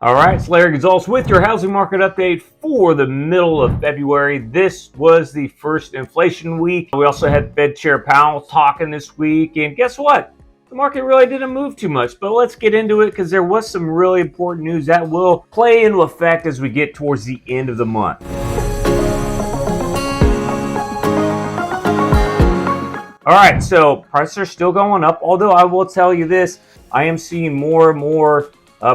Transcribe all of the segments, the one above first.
All right, it's Larry Gonzalez with your housing market update for the middle of February. This was the first inflation week. We also had Fed Chair Powell talking this week, and guess what? The market really didn't move too much, but let's get into it because there was some really important news that will play into effect as we get towards the end of the month. All right, so prices are still going up, although I will tell you this, I am seeing more and more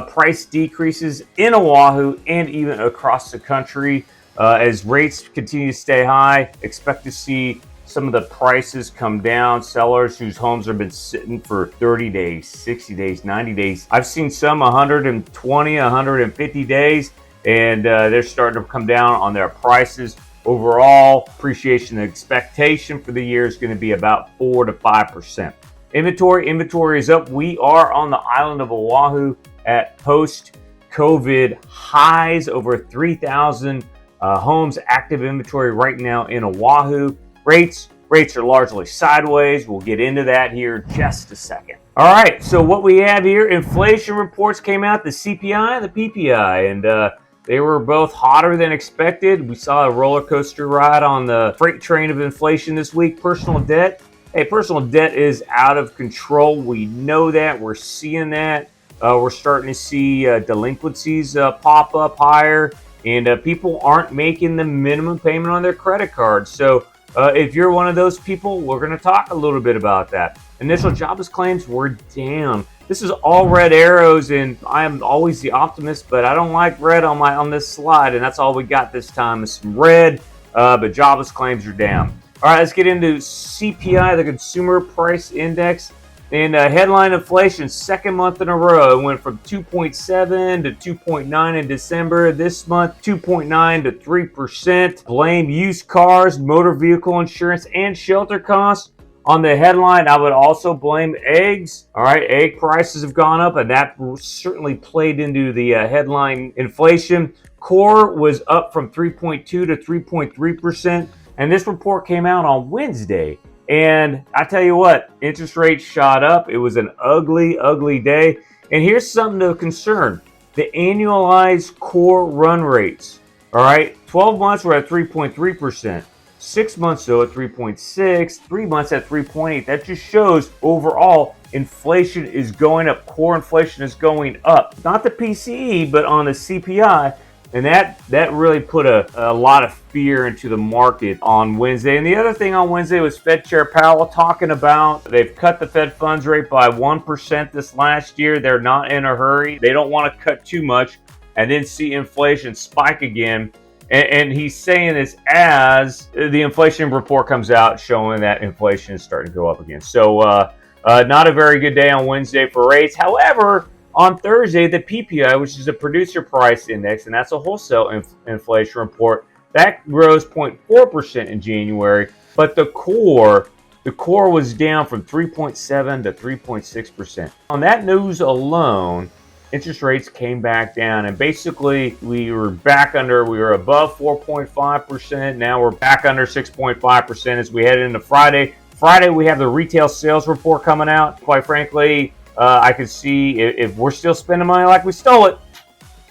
price decreases in Oahu and even across the country. As rates continue to stay high, expect to see some of the prices come down. Sellers whose homes have been sitting for 30 days, 60 days, 90 days. I've seen some 120, 150 days, and they're starting to come down on their prices. Overall, appreciation expectation for the year is going to be about 4 to 5%. Inventory is up. We are on the island of Oahu at post-COVID highs, over 3,000 homes active inventory right now in Oahu. Rates are largely sideways. We'll get into that here in just a second. All right, so what we have here, inflation reports came out, the CPI and the PPI, and they were both hotter than expected. We saw a roller coaster ride on the freight train of inflation this week. Personal debt is out of control. We know that. We're seeing that. We're starting to see delinquencies pop up higher, and people aren't making the minimum payment on their credit cards. So if you're one of those people, we're going to talk a little bit about that. Initial jobless claims were down. This is all red arrows, and I am always the optimist, but I don't like red on this slide, and that's all we got this time is some red, but jobless claims are down. All right, let's get into CPI, the Consumer Price Index. And headline inflation, second month in a row, it went from 2.7 to 2.9 in December. This month, 2.9 to 3%. Blame used cars, motor vehicle insurance, and shelter costs. On the headline, I would also blame eggs. All right, egg prices have gone up, and that certainly played into the headline inflation. Core was up from 3.2 to 3.3%, and this report came out on Wednesday. And I tell you what, interest rates shot up. It was an ugly, ugly day. And here's something to concern. The annualized core run rates, all right, 12 months were at 3.3%. 6 months, though, at 3.6, 3 months at 3.8. That just shows overall inflation is going up. Core inflation is going up. Not the PCE, but on the CPI. And that really put a lot of fear into the market on Wednesday. And the other thing on Wednesday was Fed Chair Powell talking about they've cut the Fed funds rate by 1% this last year. They're not in a hurry. They don't want to cut too much and then see inflation spike again. And he's saying this as the inflation report comes out showing that inflation is starting to go up again. So not a very good day on Wednesday for rates. However, on Thursday, the PPI, which is a producer price index, and that's a wholesale inflation report, that rose 0.4% in January. But the core was down from 3.7 to 3.6%. On that news alone, interest rates came back down, and basically we were above 4.5%. Now we're back under 6.5% as we head into Friday. Friday, we have the retail sales report coming out. Quite frankly, I can see if we're still spending money like we stole it,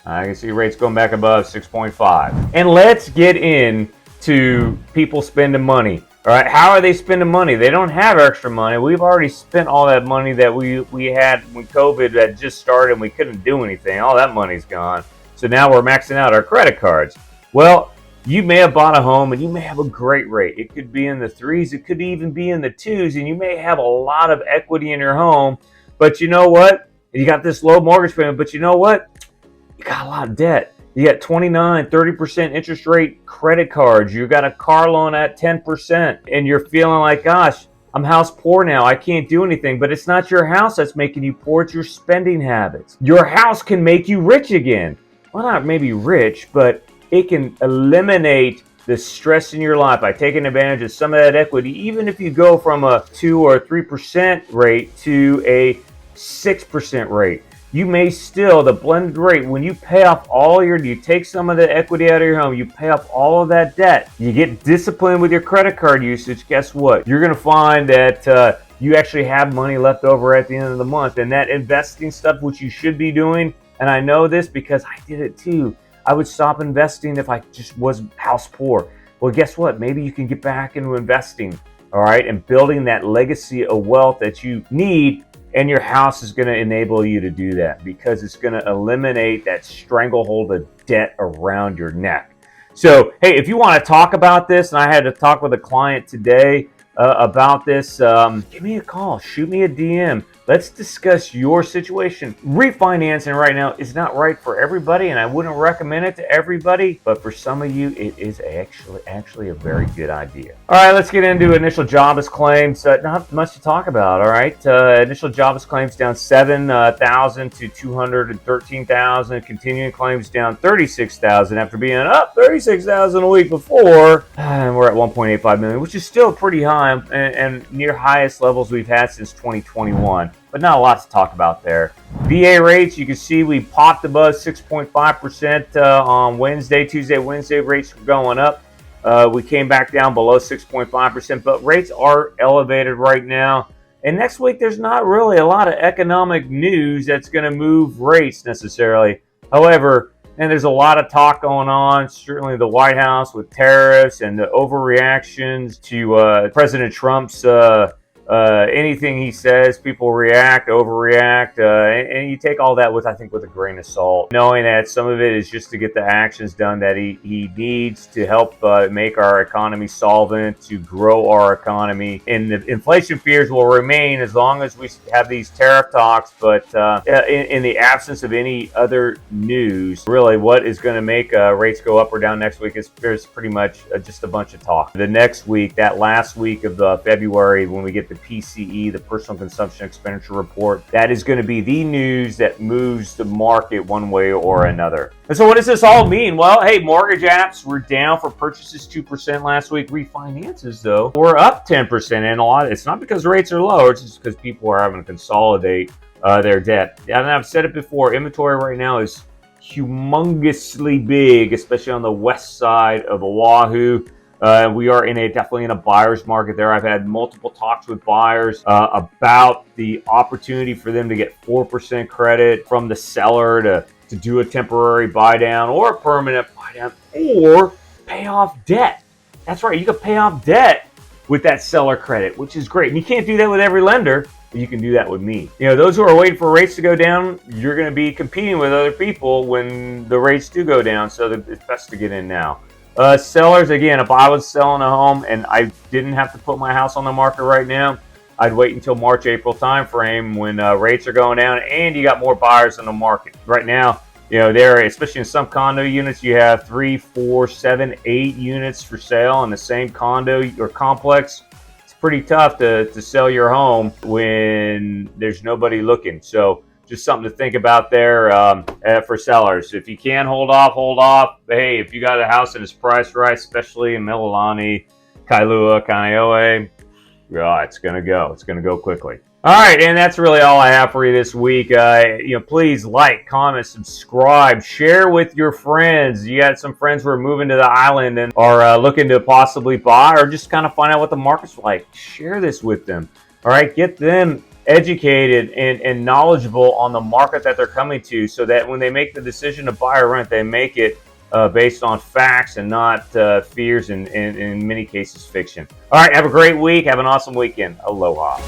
I can see rates going back above 6.5. And let's get into people spending money. All right, how are they spending money? They don't have extra money. We've already spent all that money that we had when COVID had just started and we couldn't do anything. All that money's gone. So now we're maxing out our credit cards. Well, you may have bought a home and you may have a great rate. It could be in the 3s. It could even be in the 2s. And you may have a lot of equity in your home. But you know what? You got this low mortgage payment, but you know what? You got a lot of debt. You got 29, 30% interest rate credit cards. You got a car loan at 10%. And you're feeling like, gosh, I'm house poor now. I can't do anything. But it's not your house that's making you poor. It's your spending habits. Your house can make you rich again. Well, not maybe rich, but it can eliminate the stress in your life by taking advantage of some of that equity. Even if you go from a 2 or 3% rate to a 6% rate, you may still, the blended rate, when you pay off you take some of the equity out of your home, you pay off all of that debt, you get disciplined with your credit card usage, guess what? You're going to find that you actually have money left over at the end of the month. And that investing stuff, which you should be doing, And I know this because I did it too. I would stop investing if I just was house poor. Well, guess what? Maybe you can get back into investing, all right, and building that legacy of wealth that you need. And your house is going to enable you to do that because it's going to eliminate that stranglehold of debt around your neck. So, hey, if you want to talk about this, and I had to talk with a client today about this, give me a call, shoot me a DM. Let's discuss your situation. Refinancing right now is not right for everybody, and I wouldn't recommend it to everybody, but for some of you, it is actually a very good idea. All right, let's get into initial jobless claims. Not much to talk about, all right? Initial jobless claims down 7,000 to 213,000. Continuing claims down 36,000 after being up 36,000 a week before. And we're at 1.85 million, which is still pretty high and near highest levels we've had since 2021. But not a lot to talk about there. VA rates, you can see we popped above 6.5% on Wednesday. Tuesday, Wednesday rates were going up. We came back down below 6.5%, but rates are elevated right now. And next week, there's not really a lot of economic news that's going to move rates necessarily. However, and there's a lot of talk going on, certainly the White House with tariffs and the overreactions to President Trump's anything he says, people react, overreact, and you take all that with a grain of salt, knowing that some of it is just to get the actions done that he needs to help make our economy solvent, to grow our economy. And the inflation fears will remain as long as we have these tariff talks, but in the absence of any other news, really what is going to make rates go up or down next week is pretty much just a bunch of talk. The next week, that last week of February, when we get the PCE, the Personal Consumption Expenditure Report, that is going to be the news that moves the market one way or another. And so what does this all mean? Well, hey, mortgage apps were down for purchases 2% last week. Refinances, though, were up 10%. And it's not because rates are low, it's just because people are having to consolidate their debt. And I've said it before, inventory right now is humongously big, especially on the west side of Oahu. We are definitely in a buyer's market there. I've had multiple talks with buyers about the opportunity for them to get 4% credit from the seller to do a temporary buy down or a permanent buy down or pay off debt. That's right, you can pay off debt with that seller credit, which is great. And you can't do that with every lender, but you can do that with me. You know, those who are waiting for rates to go down, you're going to be competing with other people when the rates do go down, so it's best to get in now. Sellers, again, if I was selling a home and I didn't have to put my house on the market right now, I'd wait until March, April timeframe when rates are going down and you got more buyers in the market. Right now, you know, there, especially in some condo units, you have 3, 4, 7, 8 units for sale in the same condo or complex. It's pretty tough to sell your home when there's nobody looking. So just something to think about there for sellers. If you can hold off, hold off. Hey, if you got a house and it's priced right, especially in Mililani, Kailua, Kaneohe, yeah, it's going to go. It's going to go quickly. All right, and that's really all I have for you this week. Please like, comment, subscribe, share with your friends. You got some friends who are moving to the island and are looking to possibly buy or just kind of find out what the market's like. Share this with them. All right, get them educated and knowledgeable on the market that they're coming to so that when they make the decision to buy or rent, they make it based on facts and not fears and in many cases fiction. All right, have a great week. Have an awesome weekend. Aloha.